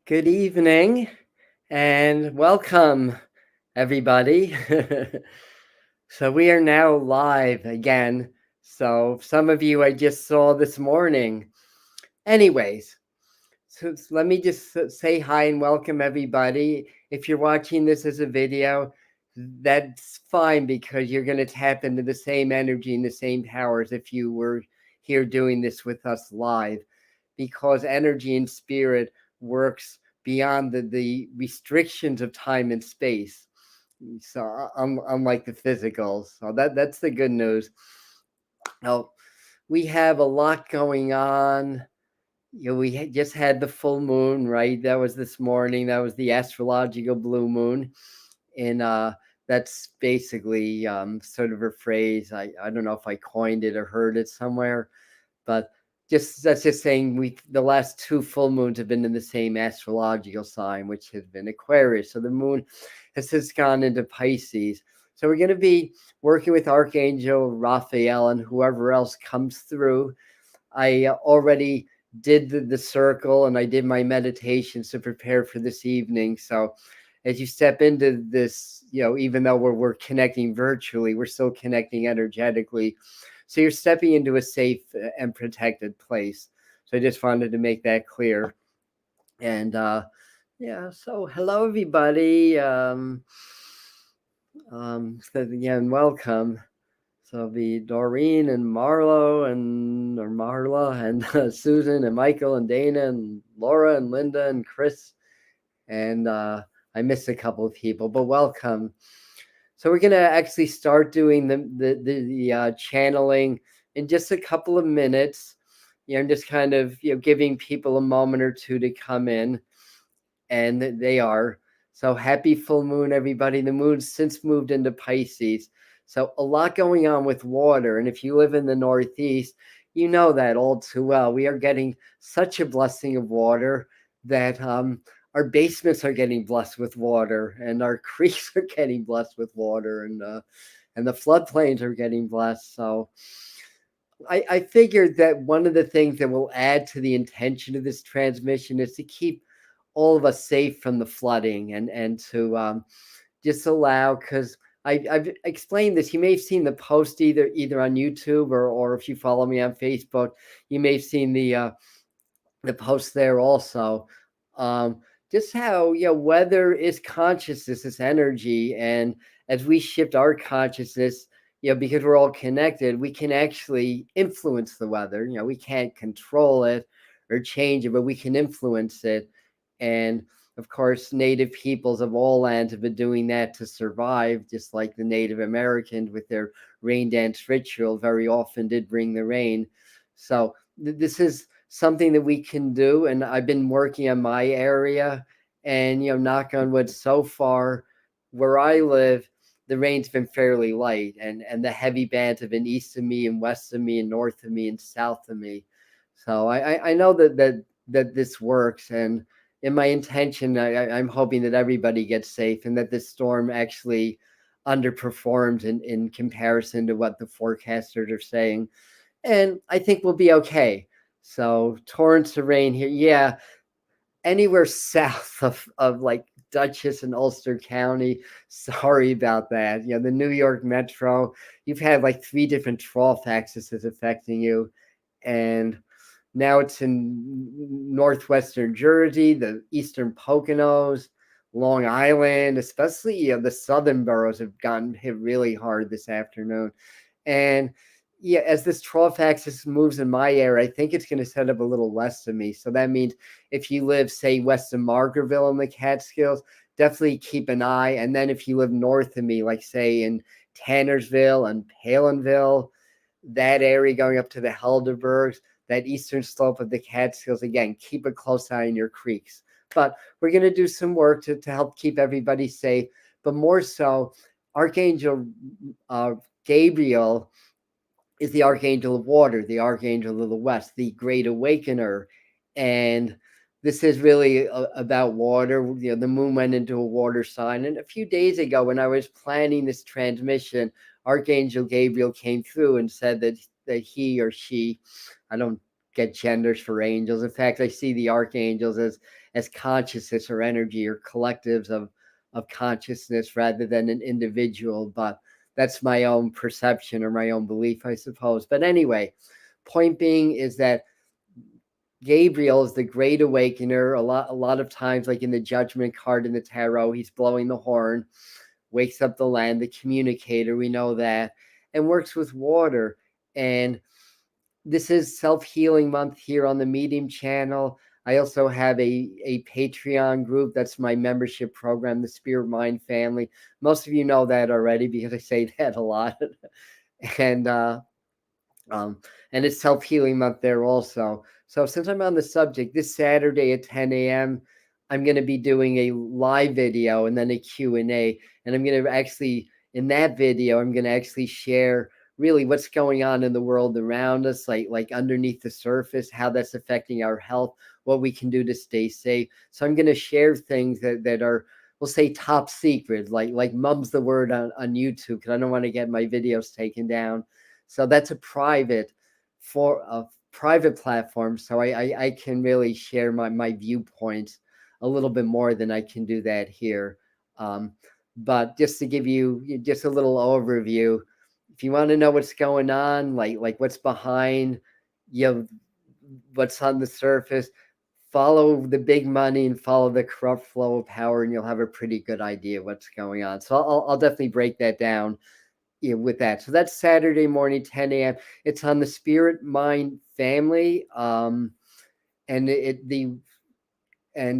Good evening and welcome, everybody. So we are now live again. So some of you I just saw this morning. Anyways, so let me just say hi and welcome everybody. If you're watching this as a video, that's fine because you're going to tap into the same energy and the same powers if you were here doing this with us live, because energy and spirit works beyond the restrictions of time and space. So unlike the physical, so that's the good news. Now we have a lot going on. We just had the full moon, right? That was this morning. That was the astrological blue moon, and that's basically sort of a phrase. I don't know if I coined it or heard it somewhere, but that's just saying the last two full moons have been in the same astrological sign, which has been Aquarius. So the moon has just gone into Pisces. So we're going to be working with Archangel Raphael and whoever else comes through. I already did the circle and I did my meditations to prepare for this evening. So as you step into this, even though we're connecting virtually, we're still connecting energetically. So you're stepping into a safe and protected place. So I just wanted to make that clear. And so hello everybody. So again, welcome. So it'll be Doreen and Marla and Susan and Michael and Dana and Laura and Linda and Chris. And I missed a couple of people, but welcome. So we're going to actually start doing the channeling in just a couple of minutes, and just kind of, giving people a moment or two to come in, and they are. So happy full moon, everybody. The moon's since moved into Pisces. So a lot going on with water. And if you live in the Northeast, you know that all too well. We are getting such a blessing of water that our basements are getting blessed with water, and our creeks are getting blessed with water, and the floodplains are getting blessed. So I figured that one of the things that will add to the intention of this transmission is to keep all of us safe from the flooding, and to just allow, because I've explained this. You may have seen the post either on YouTube or if you follow me on Facebook, you may have seen the post there also. Just how weather is consciousness, it's energy, and as we shift our consciousness, because we're all connected, we can actually influence the weather. We can't control it or change it, but we can influence it. And of course, native peoples of all lands have been doing that to survive, just like the Native Americans with their rain dance ritual very often did bring the rain. So this is something that we can do. And I've been working on my area, and, knock on wood, so far where I live, the rain's been fairly light, and the heavy bands have been east of me and west of me and north of me and south of me. So I know that this works. And in my intention, I'm hoping that everybody gets safe and that this storm actually underperforms in comparison to what the forecasters are saying. And I think we'll be okay. So torrents of rain here. Yeah, anywhere south of like Dutchess and Ulster County, sorry about that. The New York Metro, you've had like 3 different trough axes affecting you. And now it's in northwestern Jersey, the eastern Poconos, Long Island, especially the southern boroughs have gotten hit really hard this afternoon. And as this trough axis moves in my area, I think it's going to set up a little west of me. So that means if you live, say, west of Margaretville in the Catskills, definitely keep an eye. And then if you live north of me, like say in Tannersville and Palinville, that area going up to the Helderbergs, that eastern slope of the Catskills, again, keep a close eye on your creeks. But we're going to do some work to help keep everybody safe. But more so, Archangel Gabriel is the Archangel of Water, the Archangel of the West, the Great Awakener. And this is really about water. The moon went into a water sign. And a few days ago, when I was planning this transmission, Archangel Gabriel came through and said that he or she, I don't get genders for angels. In fact, I see the archangels as consciousness or energy or collectives of consciousness rather than an individual. But that's my own perception or my own belief, I suppose. But anyway, point being is that Gabriel is the great awakener. A lot of times, like in the judgment card in the tarot, he's blowing the horn, wakes up the land, the communicator, we know that, and works with water. And this is self-healing month here on the Medium channel. I also have a Patreon group. That's my membership program, the Spirit Mind Family. Most of you know that already because I say that a lot. and and it's self-healing month there also. So since I'm on the subject, this Saturday at 10 a.m., I'm going to be doing a live video and then a Q&A. And I'm going to actually, in that video, I'm going to actually share really what's going on in the world around us, like underneath the surface, how that's affecting our health, what we can do to stay safe. So I'm going to share things that are, we'll say, top secret, like mum's the word on YouTube, because I don't want to get my videos taken down. So that's a private platform. So I can really share my viewpoints a little bit more than I can do that here. But just to give you just a little overview, if you want to know what's going on, like what's behind, what's on the surface, follow the big money and follow the corrupt flow of power, and you'll have a pretty good idea what's going on. So I'll definitely break that down with that. So that's Saturday morning, 10 a.m. It's on the Spirit Mind Family. And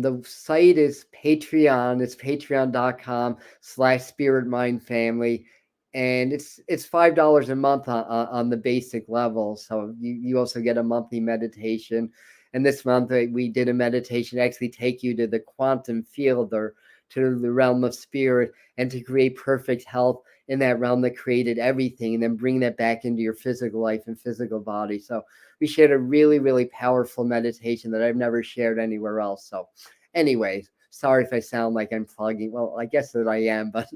the site is Patreon. It's patreon.com/Spirit Mind Family. And it's $5 a month on the basic level. So you also get a monthly meditation. And this month we did a meditation to actually take you to the quantum field or to the realm of spirit and to create perfect health in that realm that created everything, and then bring that back into your physical life and physical body. So we shared a really, really powerful meditation that I've never shared anywhere else. So anyway, sorry if I sound like I'm plugging. Well, I guess that I am, but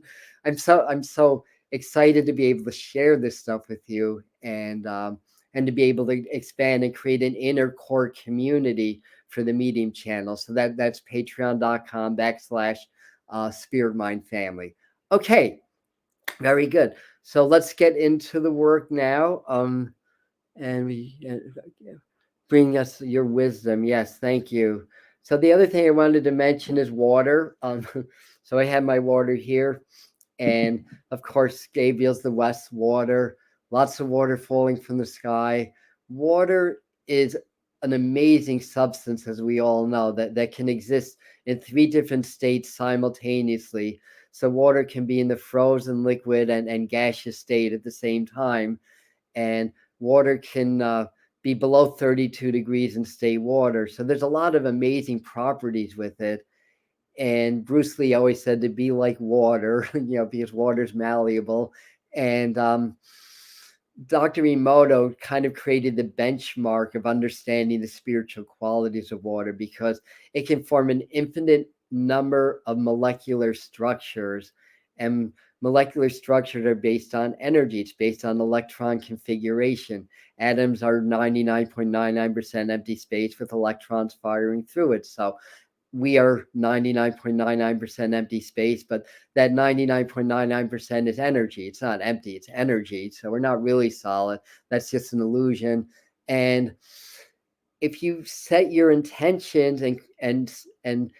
I'm so excited to be able to share this stuff with you and to be able to expand and create an inner core community for the Medium channel. So that's patreon.com/Spirit Mind Family. Okay. Very good. So let's get into the work now. And we bring us your wisdom. Yes, thank you. So the other thing I wanted to mention is water. So I have my water here, and of course, Gabriel's the west water. Lots of water falling from the sky. Water is an amazing substance, as we all know, that can exist in 3 different states simultaneously. So water can be in the frozen, liquid, and gaseous state at the same time. And water can be below 32 degrees and stay water. So there's a lot of amazing properties with it. And Bruce Lee always said to be like water, because water's malleable. And Dr. Emoto kind of created the benchmark of understanding the spiritual qualities of water, because it can form an infinite number of molecular structures, and molecular structures are based on energy. It's based on electron configuration. Atoms are 99.99% empty space with electrons firing through it. So we are 99.99% empty space, but that 99.99% is energy. It's not empty, it's energy. So we're not really solid. That's just an illusion. And if you set your intentions and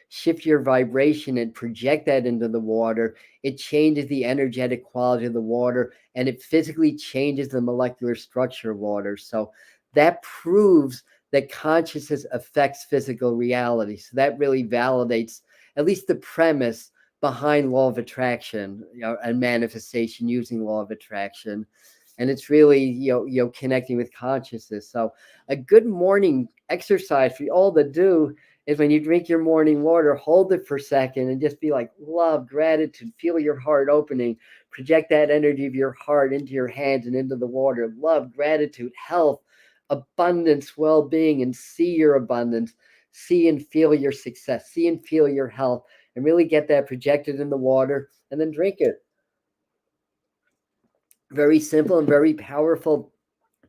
shift your vibration and project that into the water, it changes the energetic quality of the water, and it physically changes the molecular structure of water. So that proves that consciousness affects physical reality. So that really validates at least the premise behind law of attraction, and manifestation using law of attraction. And it's really connecting with consciousness. So a good morning exercise for you all to do is, when you drink your morning water, hold it for a second and just be like, love, gratitude, feel your heart opening, project that energy of your heart into your hands and into the water. Love, gratitude, health, abundance, well-being, and see your abundance, see and feel your success, see and feel your health, and really get that projected in the water, and then drink it. Very simple and very powerful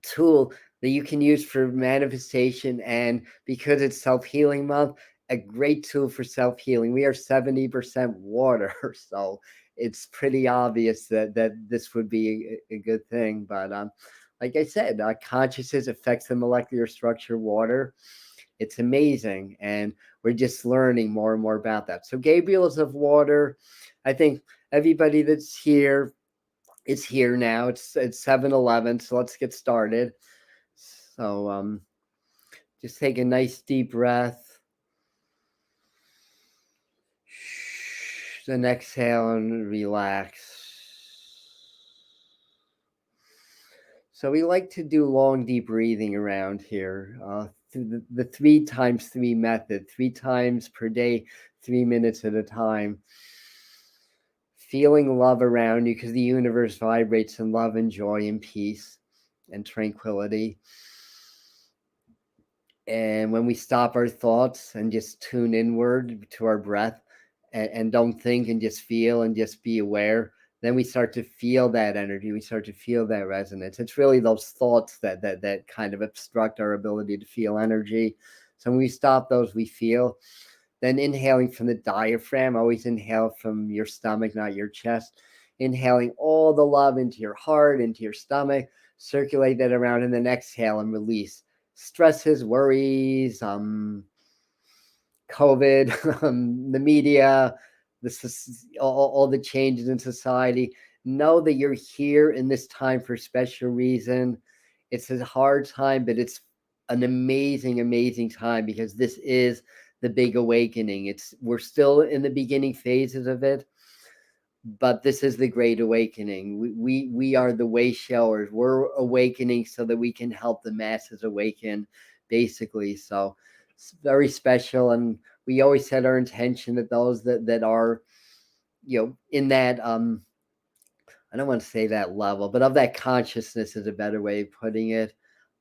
tool that you can use for manifestation. And because it's self-healing month, a great tool for self-healing. We are 70% water, so it's pretty obvious that this would be a good thing. But like I said, consciousness affects the molecular structure of water. It's amazing, and we're just learning more and more about that. So Gabriel is of water. I think everybody that's here is here now. It's 7:11, so let's get started. So just take a nice deep breath. Then exhale and relax. So we like to do long, deep breathing around here. Through the 3x3 method, 3 times per day, 3 minutes at a time. Feeling love around you, because the universe vibrates in love and joy and peace and tranquility. And when we stop our thoughts and just tune inward to our breath and don't think and just feel and just be aware, then we start to feel that energy. We start to feel that resonance. It's really those thoughts that kind of obstruct our ability to feel energy. So when we stop those, we feel. Then inhaling from the diaphragm, always inhale from your stomach, not your chest. Inhaling all the love into your heart, into your stomach, circulate that around, and then exhale and release stresses, worries, COVID, the media, all the changes in society. Know that you're here in this time for a special reason. It's a hard time, but it's an amazing, amazing time, because this is the big awakening. We're still in the beginning phases of it, but this is the great awakening. We are the way showers. We're awakening so that we can help the masses awaken, basically. So it's very special, and we always set our intention that those that are, in that I don't want to say that level, but of that consciousness is a better way of putting it.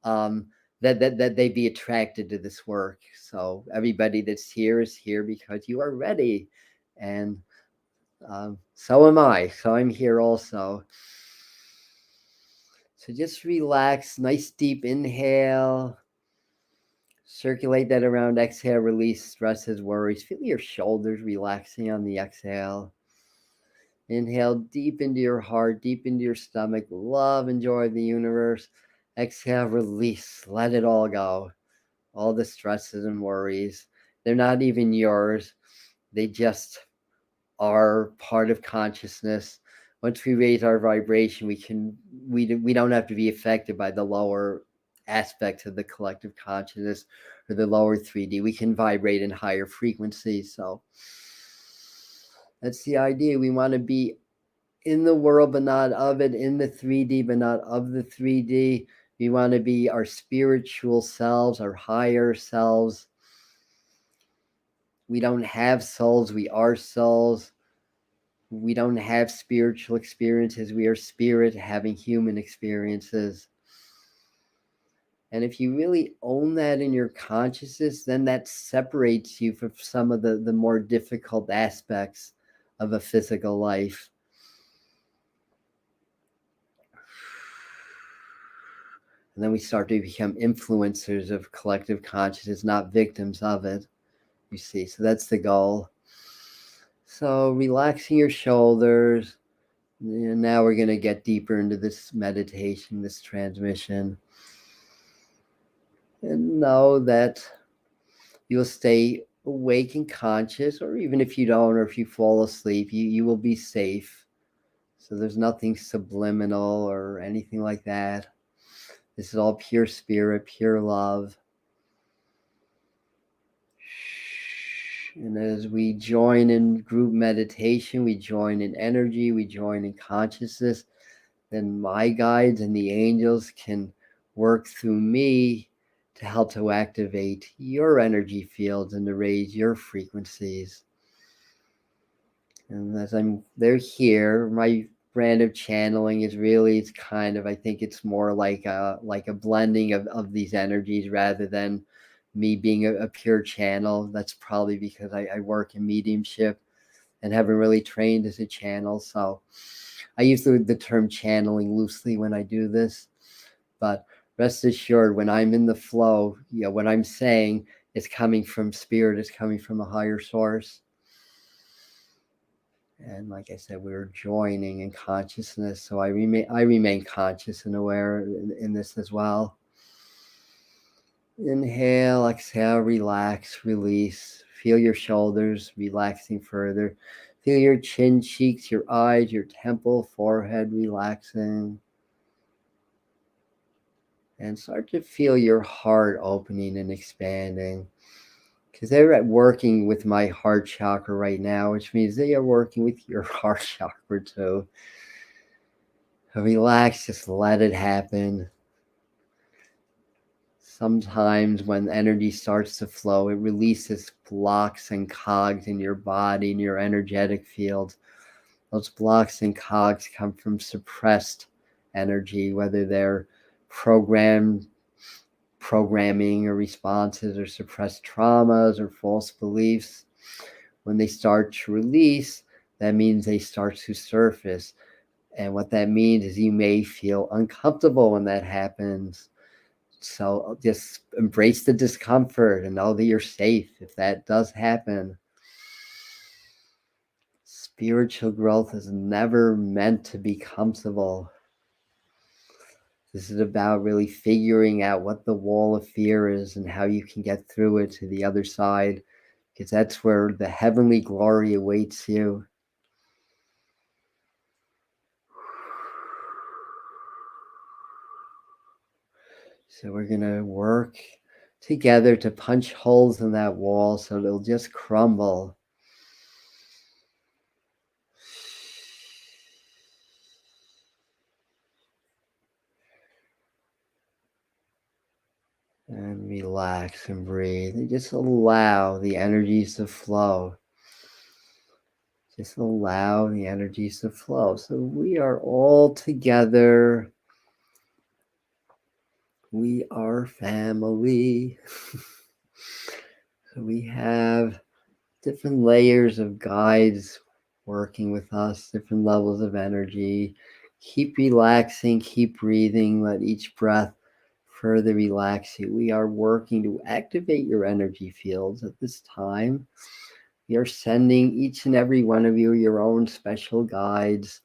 That they be attracted to this work. So everybody that's here is here because you are ready, and so am I. So I'm here also. So just relax. Nice deep inhale. Circulate that around. Exhale. Release stresses, worries. Feel your shoulders relaxing on the exhale. Inhale deep into your heart, deep into your stomach. Love and joy of the universe. Exhale. Release. Let it all go. All the stresses and worries. They're not even yours. They just are part of consciousness. Once we raise our vibration, we don't have to be affected by the lower aspects of the collective consciousness or the lower 3D. We can vibrate in higher frequencies. So that's the idea. We want to be in the world but not of it, in the 3D but not of the 3D. We want to be our spiritual selves, our higher selves. We don't have souls, we are souls. We don't have spiritual experiences. We are spirit having human experiences. And if you really own that in your consciousness, then that separates you from some of the more difficult aspects of a physical life. And then we start to become influencers of collective consciousness, not victims of it, you see. So that's the goal. So relaxing your shoulders. And now we're going to get deeper into this meditation, this transmission. And know that you'll stay awake and conscious, or even if you don't, or if you fall asleep, you will be safe. So there's nothing subliminal or anything like that. This is all pure spirit, pure love. And as we join in group meditation, we join in energy, we join in consciousness, then my guides and the angels can work through me to help to activate your energy fields and to raise your frequencies. And as they're here, my brand of channeling is really, it's kind of, I think it's more like a blending of these energies rather than me being a pure channel. That's probably because I work in mediumship and haven't really trained as a channel. So I use the term channeling loosely when I do this, but rest assured, when I'm in the flow, what I'm saying is coming from spirit, is coming from a higher source. And like I said, we're joining in consciousness. So I remain conscious and aware in this as well. Inhale, exhale, relax, release. Feel your shoulders relaxing further. Feel your chin, cheeks, your eyes, your temple, forehead relaxing. And start to feel your heart opening and expanding. Because they're working with my heart chakra right now, which means they are working with your heart chakra too. So relax, just let it happen. Sometimes when energy starts to flow, it releases blocks and cogs in your body, in your energetic field. Those blocks and cogs come from suppressed energy, whether they're programming or responses or suppressed traumas or false beliefs. When they start to release, that means they start to surface. And what that means is you may feel uncomfortable when that happens. So just embrace the discomfort and know that you're safe if that does happen. Spiritual growth is never meant to be comfortable. This is about really figuring out what the wall of fear is and how you can get through it to the other side, because that's where the heavenly glory awaits you. So we're going to work together to punch holes in that wall so it'll just crumble. And relax and breathe. And just allow the energies to flow. Just allow the energies to flow. So we are all together. We are family. So we have different layers of guides working with us, different levels of energy. Keep relaxing, keep breathing. Let each breath further relax you. We are working to activate your energy fields at this time. We are sending each and every one of you your own special guides,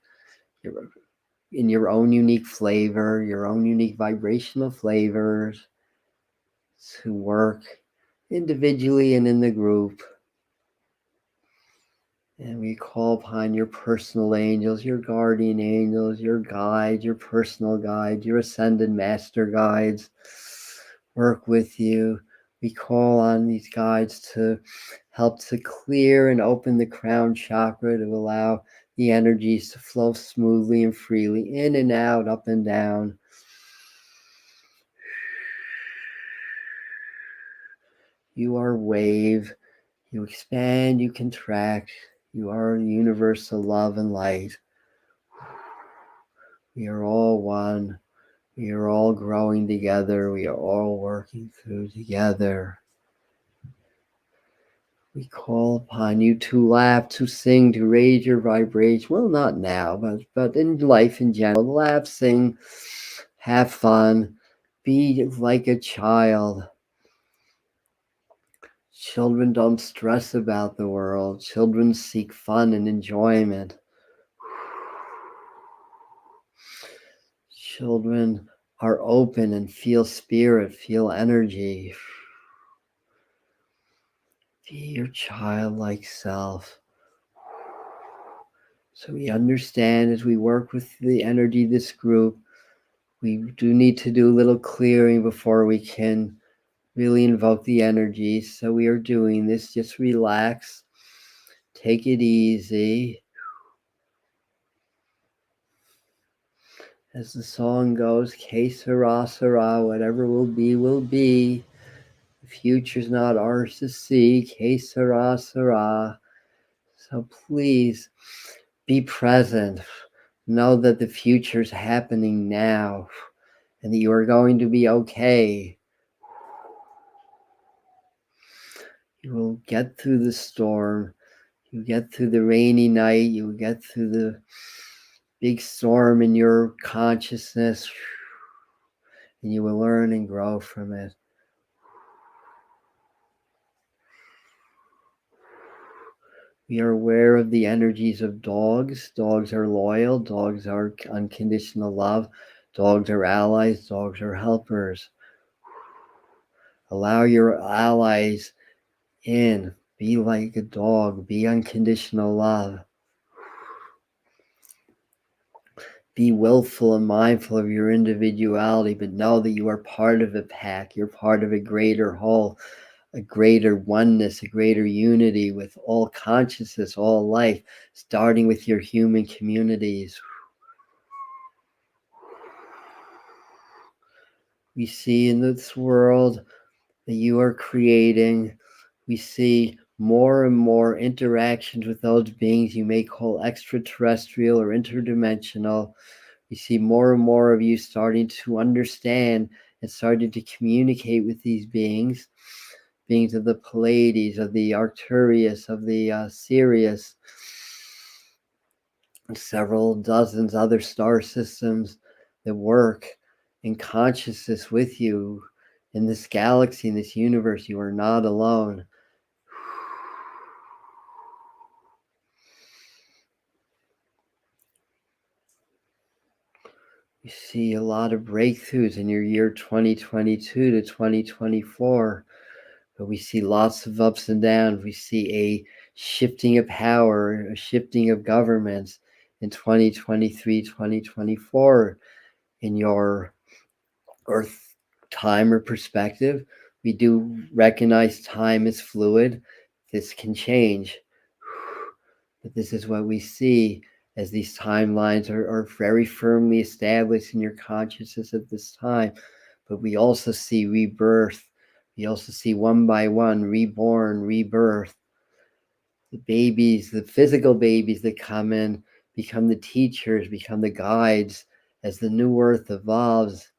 in your own unique flavor, your own unique vibrational flavors, to work individually and in the group. And we call upon your personal angels, your guardian angels, your guides, your personal guides, your ascended master guides work with you. We call on these guides to help to clear and open the crown chakra to allow the energies to flow smoothly and freely in and out, up and down. You are wave. You expand, you contract. You are universal love and light. We are all one. We are all growing together. We are all working through together. We call upon you to laugh, to sing, to raise your vibration. Well, not now, but in life in general. Laugh, sing, have fun, be like a child. Children don't stress about the world. Children seek fun and enjoyment. Children are open and feel spirit, feel energy. Be your childlike self. So we understand as we work with the energy of this group, we do need to do a little clearing before we can really invoke the energy. So we are doing this. Just relax. Take it easy. As the song goes, que sera, sera, whatever will be, will be. The future's not ours to see. Que sera, sera. So please be present. Know that the future's happening now and that you are going to be okay. You will get through the storm. You get through the rainy night. You get through the big storm in your consciousness. and you will learn and grow from it. We are aware of the energies of dogs. Dogs are loyal. Dogs are unconditional love. Dogs are allies. Dogs are helpers. Allow your allies in. Be like a dog. Be unconditional love. Be willful and mindful of your individuality, but know that you are part of a pack. You're part of a greater whole, a greater oneness, a greater unity with all consciousness, all life, starting with your human communities. We see in this world that you are creating, we see more and more interactions with those beings you may call extraterrestrial or interdimensional. We see more and more of you starting to understand and starting to communicate with these beings of the Pleiades, of the Arcturus, of the Sirius, and several dozens other star systems that work in consciousness with you in this galaxy, in this universe. You are not alone. You see a lot of breakthroughs in your year 2022 to 2024, but we see lots of ups and downs. We see a shifting of power, a shifting of governments in 2023, 2024 in your Earth time or perspective. We do recognize time is fluid. This can change. But this is what we see as these timelines are very firmly established in your consciousness at this time. But we also see rebirth. We also see one by one, reborn, rebirth. The babies, the physical babies that come in, become the teachers, become the guides as the new earth evolves.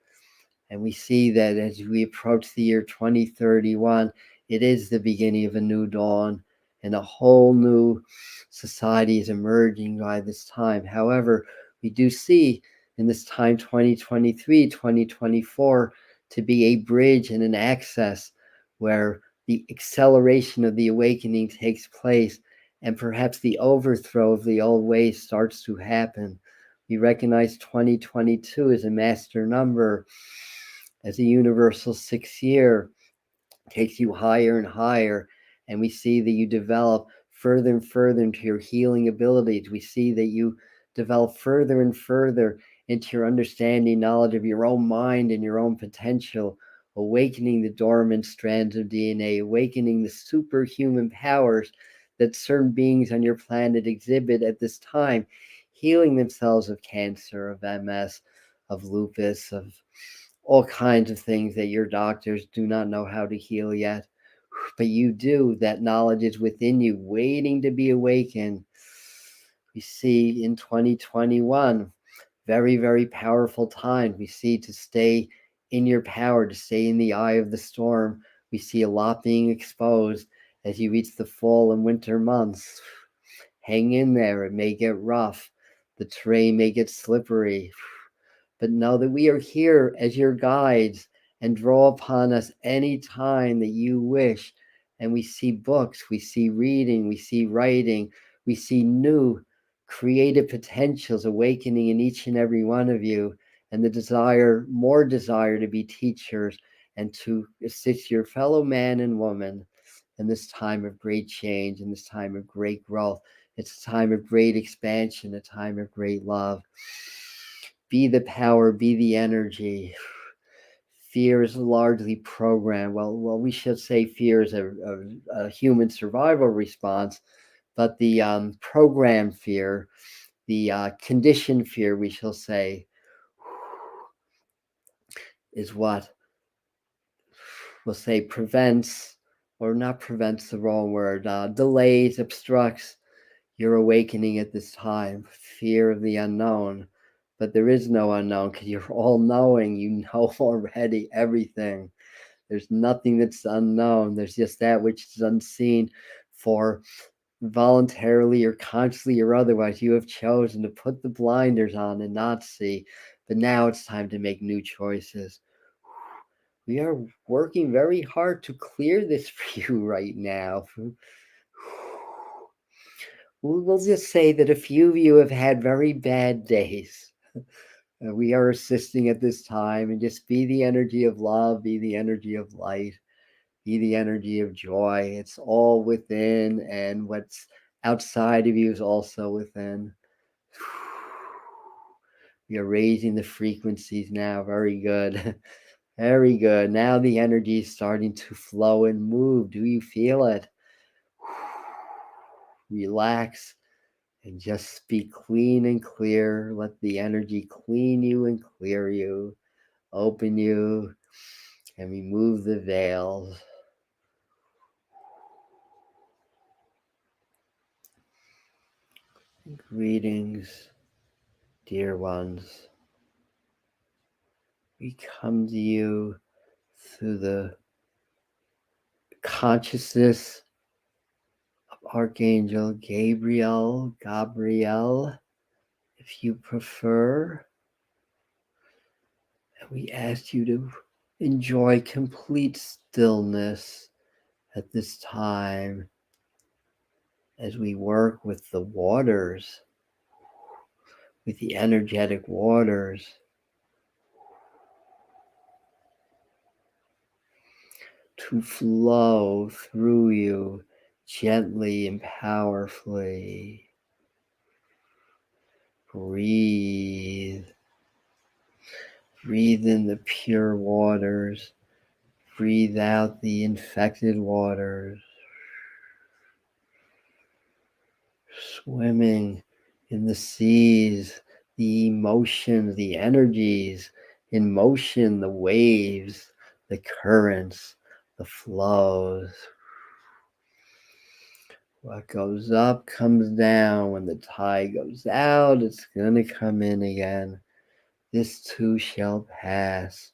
And we see that as we approach the year 2031, it is the beginning of a new dawn, and a whole new society is emerging by this time. However, we do see in this time 2023, 2024 to be a bridge and an access where the acceleration of the awakening takes place and perhaps the overthrow of the old ways starts to happen. We recognize 2022 as a master number, as a universal 6th year, takes you higher and higher, and we see that you develop further and further into your healing abilities. We see that you develop further and further into your understanding, knowledge of your own mind and your own potential, awakening the dormant strands of DNA, awakening the superhuman powers that certain beings on your planet exhibit at this time, healing themselves of cancer, of MS, of lupus, of all kinds of things that your doctors do not know how to heal yet. But you do. That knowledge is within you, waiting to be awakened. We see in 2021, very, very powerful time. We see to stay in your power, to stay in the eye of the storm. We see a lot being exposed as you reach the fall and winter months. Hang in there. It may get rough. The terrain may get slippery. But know that we are here as your guides and draw upon us any time that you wish. And we see books, we see reading, we see writing, we see new creative potentials awakening in each and every one of you, and the desire, more desire to be teachers and to assist your fellow man and woman in this time of great change, in this time of great growth. It's a time of great expansion, a time of great love. Be the power, be the energy. Fear is largely programmed. Well, we should say fear is a human survival response, but the programmed fear, the conditioned fear, we shall say, is what we'll say prevents, or not prevents the wrong word, delays, obstructs your awakening at this time. Fear of the unknown. But there is no unknown because you're all knowing. You know already everything. There's nothing that's unknown. There's just that which is unseen. For voluntarily or consciously or otherwise, you have chosen to put the blinders on and not see. But now it's time to make new choices. We are working very hard to clear this for you right now. We'll just say that a few of you have had very bad days. We are assisting at this time, and just be the energy of love, be the energy of light, be the energy of joy. It's all within, and what's outside of you is also within. We are raising the frequencies now. Very good. Very good. Now the energy is starting to flow and move. Do you feel it? Relax and just be clean and clear. Let the energy clean you and clear you, open you, and remove the veils. Greetings, dear ones. We come to you through the consciousness of Archangel Gabriel, if you prefer. And we ask you to enjoy complete stillness at this time as we work with the waters, with the energetic waters, to flow through you gently and powerfully. Breathe. Breathe in the pure waters. Breathe out the infected waters. Swimming in the seas, the emotions, the energies in motion, the waves, the currents, the flows. What goes up comes down. When the tide goes out, it's going to come in again. This too shall pass.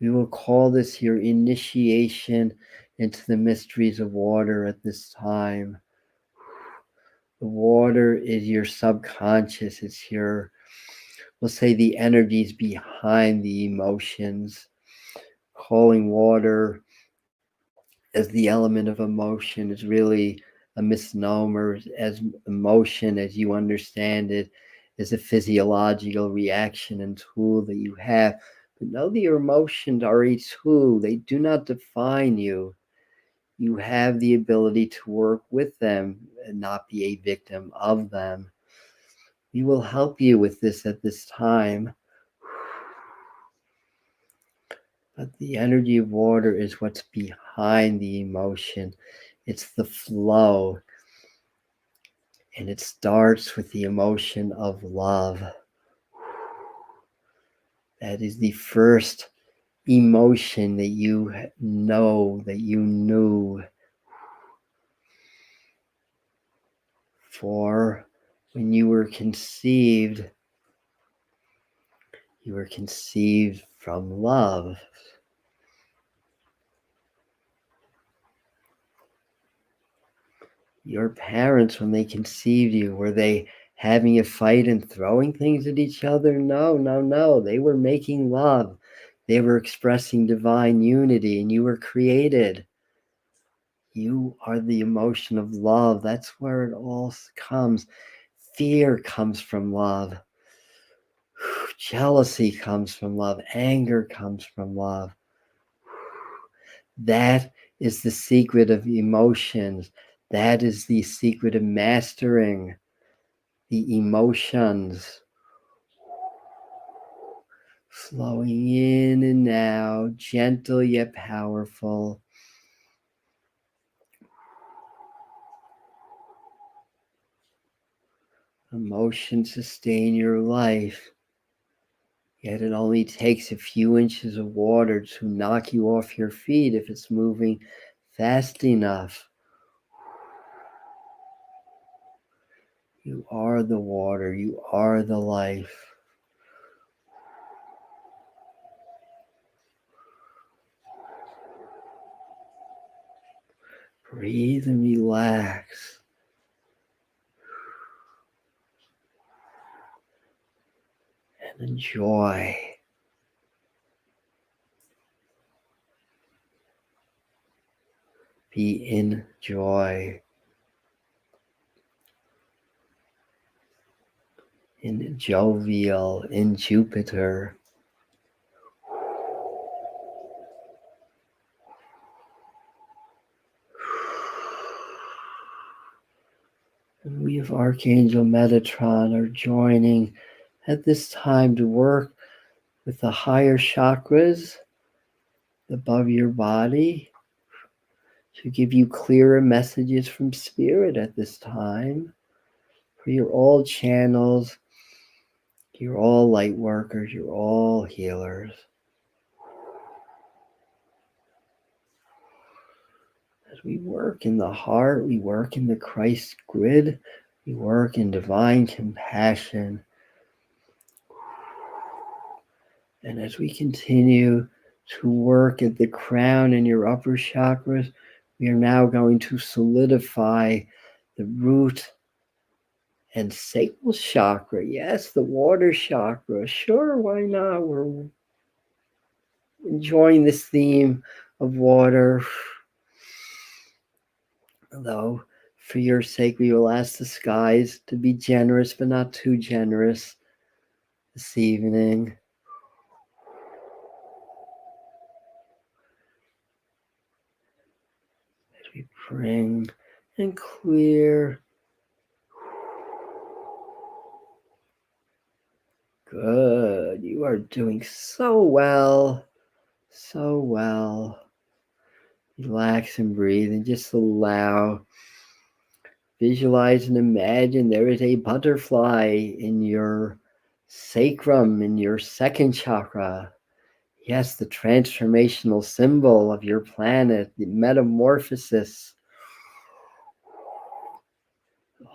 We will call this your initiation into the mysteries of water at this time. The water is your subconscious. It's your, we'll say, the energies behind the emotions. Calling water as the element of emotion is really a misnomer, as emotion, as you understand it, is a physiological reaction and tool that you have. But know that your emotions are a tool. They do not define you. You have the ability to work with them and not be a victim of them. We will help you with this at this time. But the energy of water is what's behind the emotion. It's the flow. And it starts with the emotion of love. That is the first emotion that you know, that you knew. For when you were conceived from love. Your parents, when they conceived you, were they having a fight and throwing things at each other? No. They were making love. They were expressing divine unity, and you were created. You are the emotion of love. That's where it all comes. Fear comes from love. Jealousy comes from love. Anger comes from love. That is the secret of emotions. That is the secret of mastering the emotions. Flowing in and out, gentle yet powerful. Emotions sustain your life. Yet it only takes a few inches of water to knock you off your feet if it's moving fast enough. You are the water. You are the life. Breathe and relax. And enjoy. be in joy, in jovial, in Jupiter. And we of Archangel Metatron are joining at this time to work with the higher chakras above your body to give you clearer messages from Spirit at this time. For you're all channels, you're all light workers, you're all healers. As we work in the heart, we work in the Christ grid, we work in divine compassion. And as we continue to work at the crown and your upper chakras, we are now going to solidify the root and sacral chakra. Yes, the water chakra. Sure, why not? We're enjoying this theme of water. Though, for your sake, we will ask the skies to be generous, but not too generous this evening. As we bring and clear. Good. You are doing so well. So well. Relax and breathe and just allow. Visualize and imagine there is a butterfly in your sacrum, in your second chakra. Yes, the transformational symbol of your planet, the metamorphosis.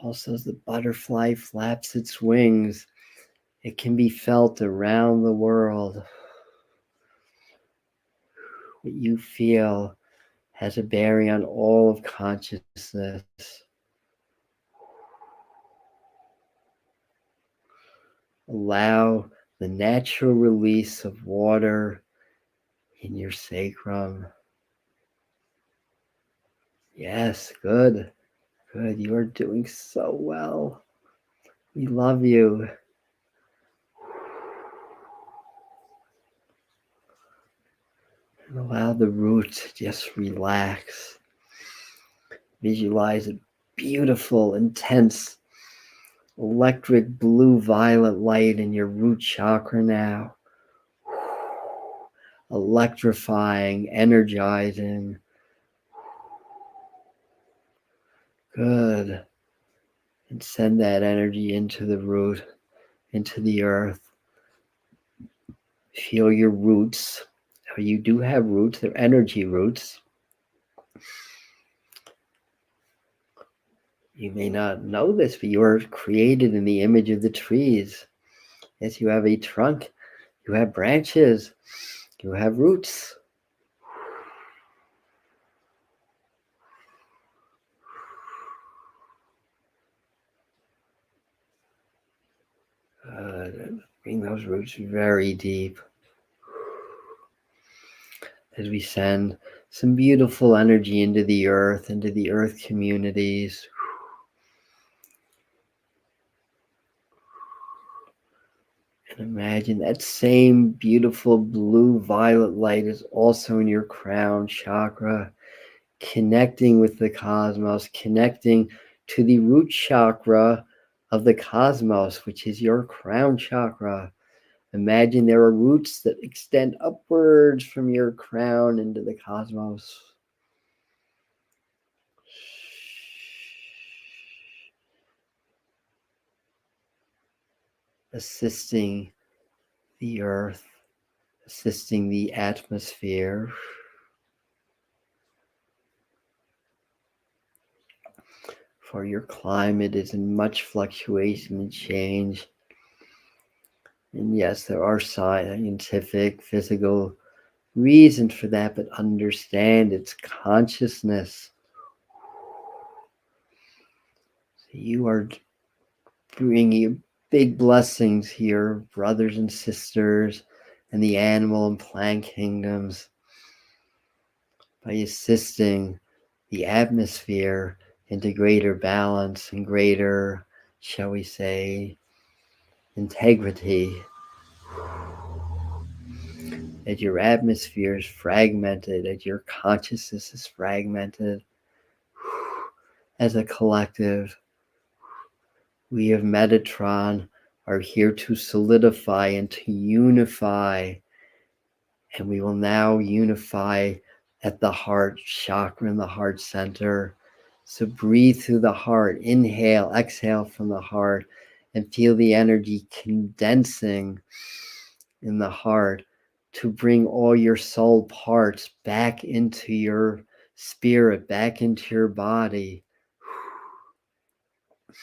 Also, as the butterfly flaps its wings, it can be felt around the world. What you feel has a bearing on all of consciousness. Allow the natural release of water in your sacrum. Yes, good, good. You are doing so well. We love you. And allow the roots to just relax. Visualize a beautiful, intense, electric blue-violet light in your root chakra now. Electrifying, energizing. Good. And send that energy into the root, into the earth. Feel your roots. You do have roots, they're energy roots. You may not know this, but you are created in the image of the trees. Yes, you have a trunk, you have branches, you have roots. Good. Bring those roots very deep. As we send some beautiful energy into the earth communities. And imagine that same beautiful blue-violet light is also in your crown chakra, connecting with the cosmos, connecting to the root chakra of the cosmos, which is your crown chakra. Imagine there are roots that extend upwards from your crown into the cosmos. Assisting the earth, assisting the atmosphere. For your climate is in much fluctuation and change. And yes, there are scientific, physical reasons for that, but understand it's consciousness. So you are bringing big blessings here, brothers and sisters, and the animal and plant kingdoms, by assisting the atmosphere into greater balance and greater, shall we say, integrity. That your atmosphere is fragmented, that your consciousness is fragmented. As a collective, we of Metatron are here to solidify and to unify, and we will now unify at the heart chakra in the heart center. So breathe through the heart, inhale, exhale from the heart, and feel the energy condensing in the heart to bring all your soul parts back into your spirit, back into your body. You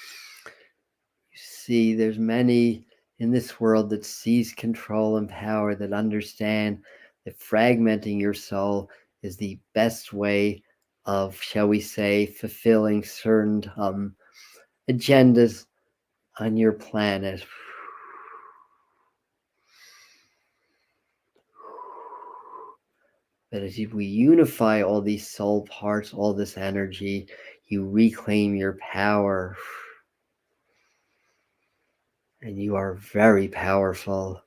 see, there's many in this world that seize control and power, that understand that fragmenting your soul is the best way of, shall we say, fulfilling certain agendas on your planet. But as we unify all these soul parts, all this energy, you reclaim your power. And you are very powerful.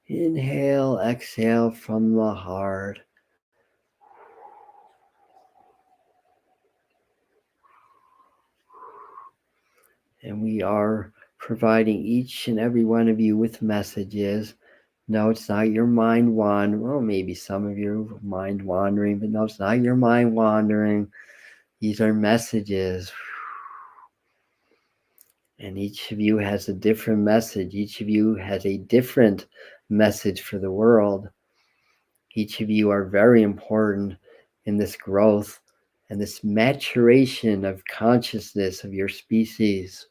Inhale, exhale from the heart. And we are providing each and every one of you with messages. No, it's not your mind wandering. Well, maybe some of you mind wandering, but no, it's not your mind wandering. These are messages. And each of you has a different message. Each of you has a different message for the world. Each of you are very important in this growth and this maturation of consciousness of your species.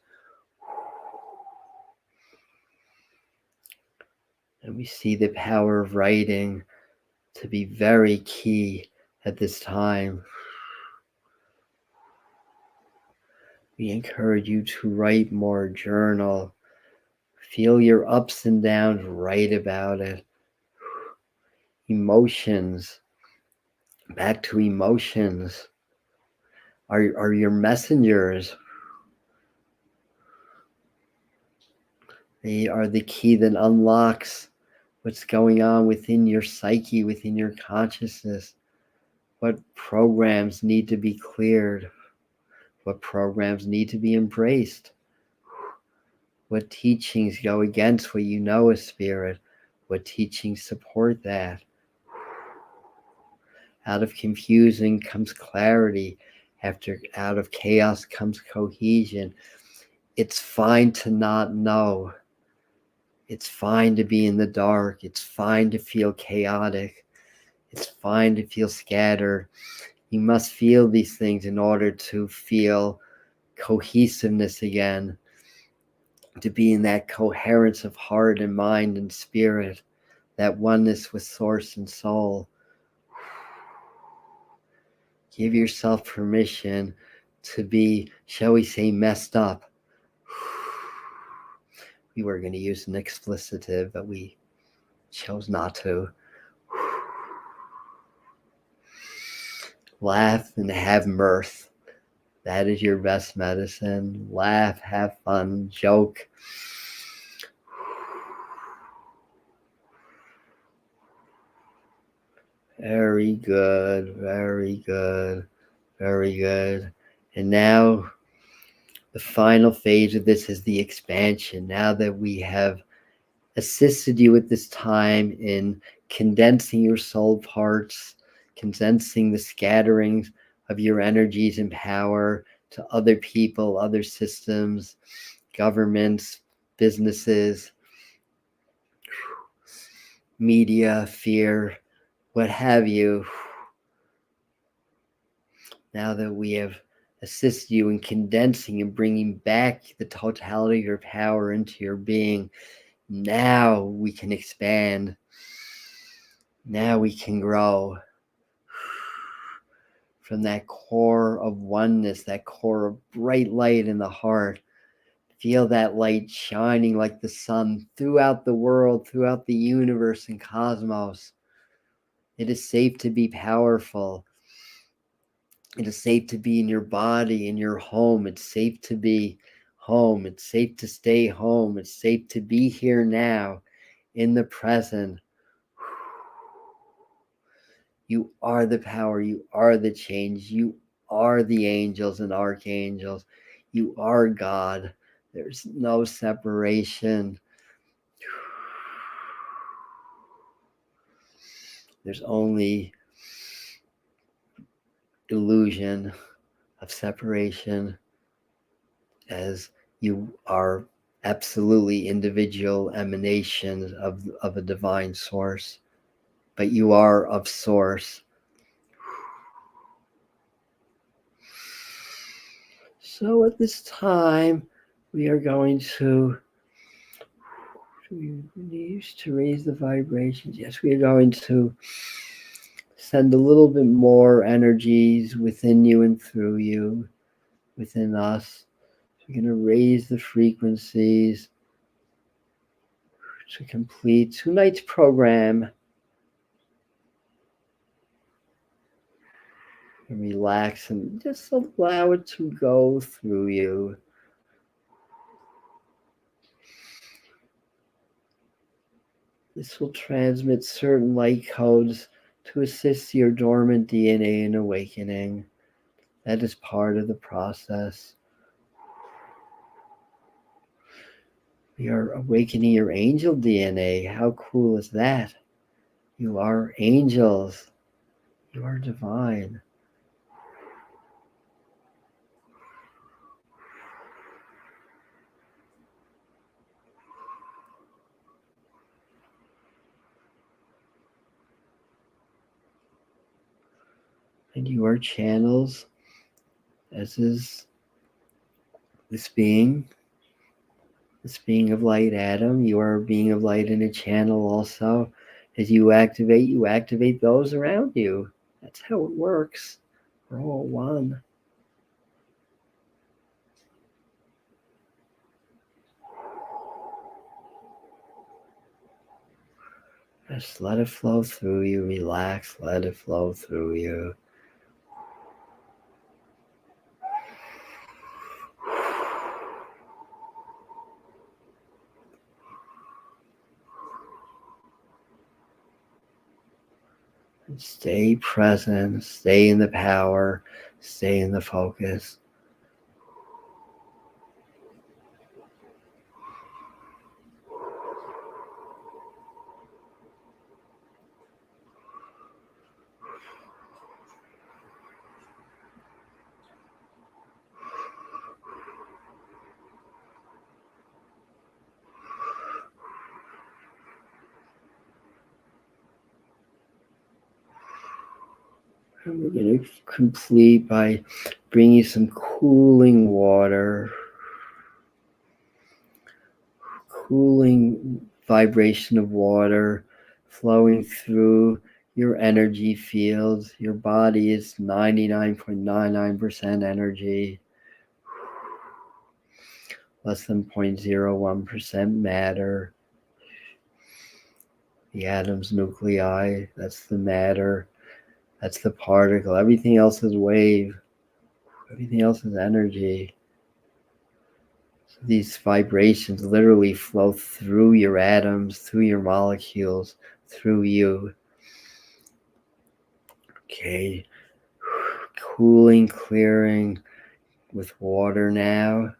And we see the power of writing to be very key at this time. We encourage you to write more, journal, feel your ups and downs, write about it. Emotions, back to emotions, are your messengers. They are the key that unlocks what's going on within your psyche, within your consciousness. What programs need to be cleared? What programs need to be embraced? What teachings go against what you know as spirit? What teachings support that? Out of confusion comes clarity. Out of chaos comes cohesion. It's fine to not know. It's fine to be in the dark. It's fine to feel chaotic. It's fine to feel scattered. You must feel these things in order to feel cohesiveness again, to be in that coherence of heart and mind and spirit, that oneness with source and soul. Give yourself permission to be, shall we say, messed up. We were going to use an explicitive, but we chose not to. Laugh and have mirth. That is your best medicine. Laugh, have fun, joke. Very good, very good, very good. And now the final phase of this is the expansion. Now that we have assisted you at this time in condensing your soul parts, condensing the scatterings of your energies and power to other people, other systems, governments, businesses, media, fear, what have you. Now that we have assisted you in condensing and bringing back the totality of your power into your being, now we can expand. Now we can grow from that core of oneness, that core of bright light in the heart. Feel that light shining like the sun throughout the world, throughout the universe and cosmos. It is safe to be powerful. It is safe to be in your body, in your home. It's safe to be home. It's safe to stay home. It's safe to be here now, in the present. You are the power. You are the change. You are the angels and archangels. You are God. There's no separation. There's only illusion of separation, as you are absolutely individual emanations of a divine source, but you are of source. So at this time, we are going to use to raise the vibrations. Yes, we are going to send a little bit more energies within you and through you, within us. So we're going to raise the frequencies to complete tonight's program. And relax and just allow it to go through you. This will transmit certain light codes to assist your dormant DNA in awakening. That is part of the process. We are awakening your angel DNA. How cool is that? You are angels. You are divine. And you are channels, as is this being of light, Adam. You are a being of light in a channel also. As you activate those around you. That's how it works. We're all one. Just let it flow through you. Relax. Let it flow through you. And stay present. Stay in the power. Stay in the focus. And we're going to complete by bringing some cooling water, cooling vibration of water flowing through your energy fields. Your body is 99.99% energy, less than 0.01% matter. The atom's nuclei, that's the matter. That's the particle. Everything else is wave. Everything else is energy. So these vibrations literally flow through your atoms, through your molecules, through you. Okay. Cooling, clearing with water now.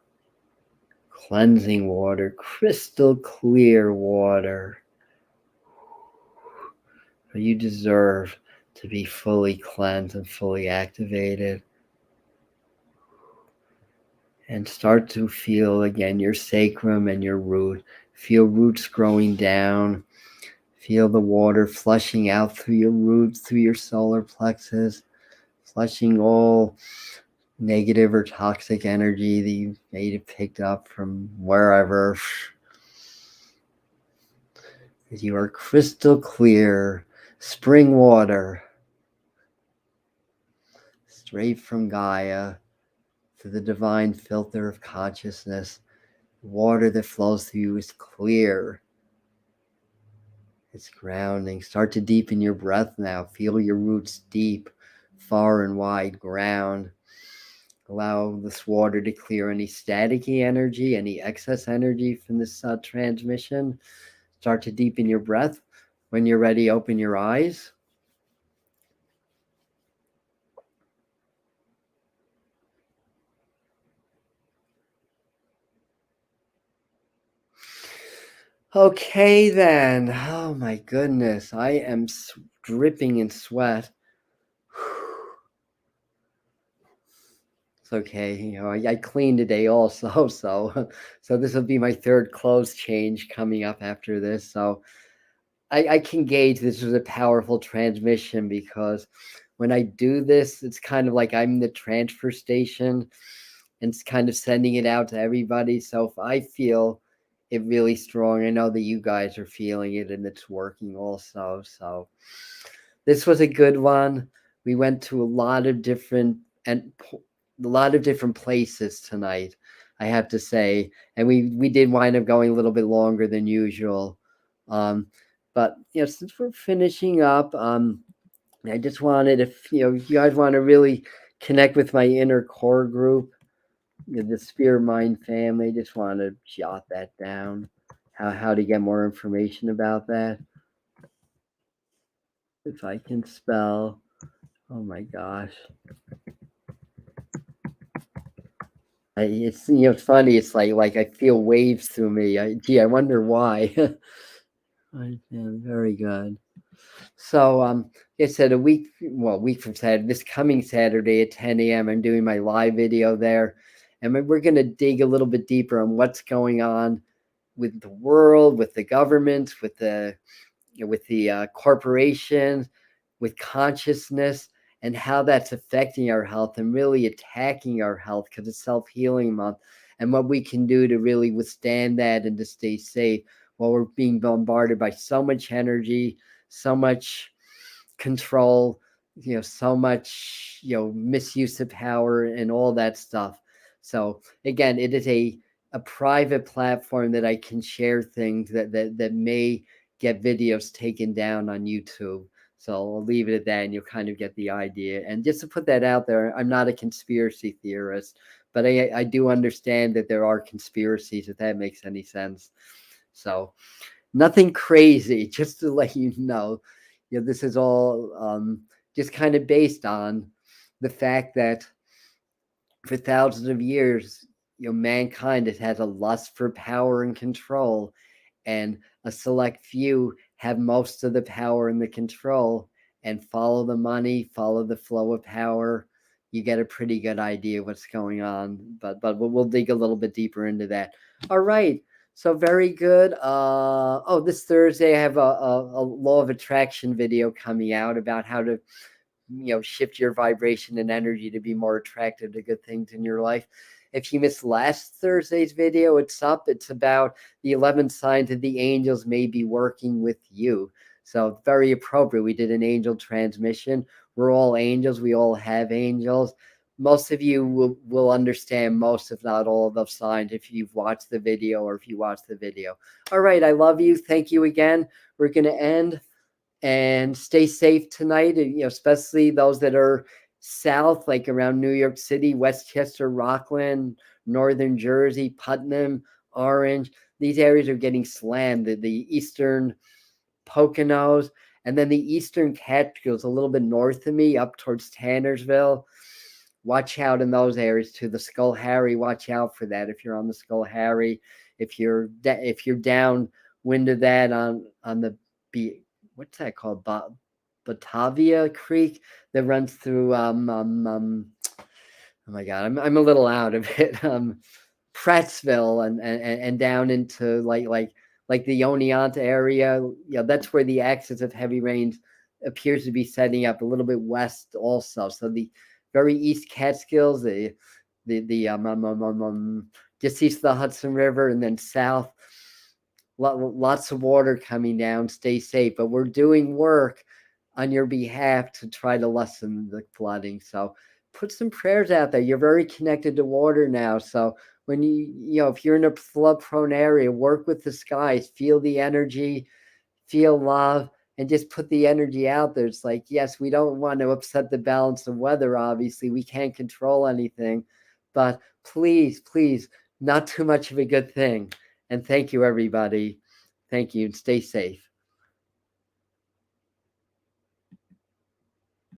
Cleansing water, crystal clear water. You deserve to be fully cleansed and fully activated. And start to feel again your sacrum and your root. Feel roots growing down. Feel the water flushing out through your roots, through your solar plexus, flushing all negative or toxic energy that you may have picked up from wherever. You are crystal clear, spring water, straight from Gaia to the divine filter of consciousness. Water that flows through you is clear. It's grounding. Start to deepen your breath now. Feel your roots deep, far and wide ground. Allow this water to clear any staticky energy, any excess energy from this transmission. Start to deepen your breath. When you're ready, open your eyes. Okay, then. Oh my goodness. I am dripping in sweat. It's okay. You know, I cleaned today also. So this will be my third clothes change coming up after this. So I can gauge this was a powerful transmission because when I do this, it's kind of like I'm the transfer station and it's kind of sending it out to everybody. So if I feel it really strong, I know that you guys are feeling it and it's working also. So this was a good one. We went to a lot of different places tonight, I have to say, and we did wind up going a little bit longer than usual. But you know, since we're finishing up, I just wanted, if you guys want to really connect with my inner core group, the Spirit Mind family, just want to jot that down. How to get more information about that? If I can spell, oh my gosh, it's it's funny. It's like I feel waves through me. I wonder why. Very good. So I said a week from Saturday, this coming Saturday at 10 a.m. I'm doing my live video there, and we're going to dig a little bit deeper on what's going on with the world, with the government, with the corporations, with consciousness, and how that's affecting our health and really attacking our health because it's self-healing month, and what we can do to really withstand that and to stay safe while we're being bombarded by so much energy, so much control, so much, misuse of power and all that stuff. So again, it is a private platform that I can share things that may get videos taken down on YouTube. So I'll leave it at that, and you'll kind of get the idea. And just to put that out there, I'm not a conspiracy theorist, but I do understand that there are conspiracies, if that makes any sense. So nothing crazy, just to let you know. This is all just kind of based on the fact that for thousands of years, mankind has had a lust for power and control, and a select few have most of the power and the control, and follow the money, follow the flow of power. You get a pretty good idea what's going on, but we'll dig a little bit deeper into that. All right. So very good. This Thursday I have a law of attraction video coming out about how to shift your vibration and energy to be more attractive to good things in your life. If you missed last Thursday's video, it's up. It's about the 11 signs that the angels may be working with you. So very appropriate. We did an angel transmission. We're all angels. We all have angels. Most of you will understand most, if not all, of those signs if you've watched the video or if you watched the video. All right. I love you. Thank you again. We're going to end. And stay safe tonight, especially those that are south, like around New York City, Westchester, Rockland, Northern Jersey, Putnam, Orange. These areas are getting slammed. The eastern Poconos, and then the eastern Catskills, a little bit north of me, up towards Tannersville. Watch out in those areas too. The Skullharry, watch out for that if you're on the Skullharry. If you're downwind of that on the what's that called? Batavia Creek that runs through oh my god, I'm a little out of it. Prattsville and down into like the Oneonta area. That's where the axis of heavy rains appears to be setting up a little bit west also. So the very east Catskills, the just east of the Hudson River, and then south, lots of water coming down. Stay safe, but we're doing work on your behalf to try to lessen the flooding. So put some prayers out there. You're very connected to water now. So when if you're in a flood prone area, work with the skies, feel the energy, feel love, and just put the energy out there. It's like, yes, we don't want to upset the balance of weather. Obviously, we can't control anything, but please, please, not too much of a good thing. And thank you, everybody. Thank you, and stay safe.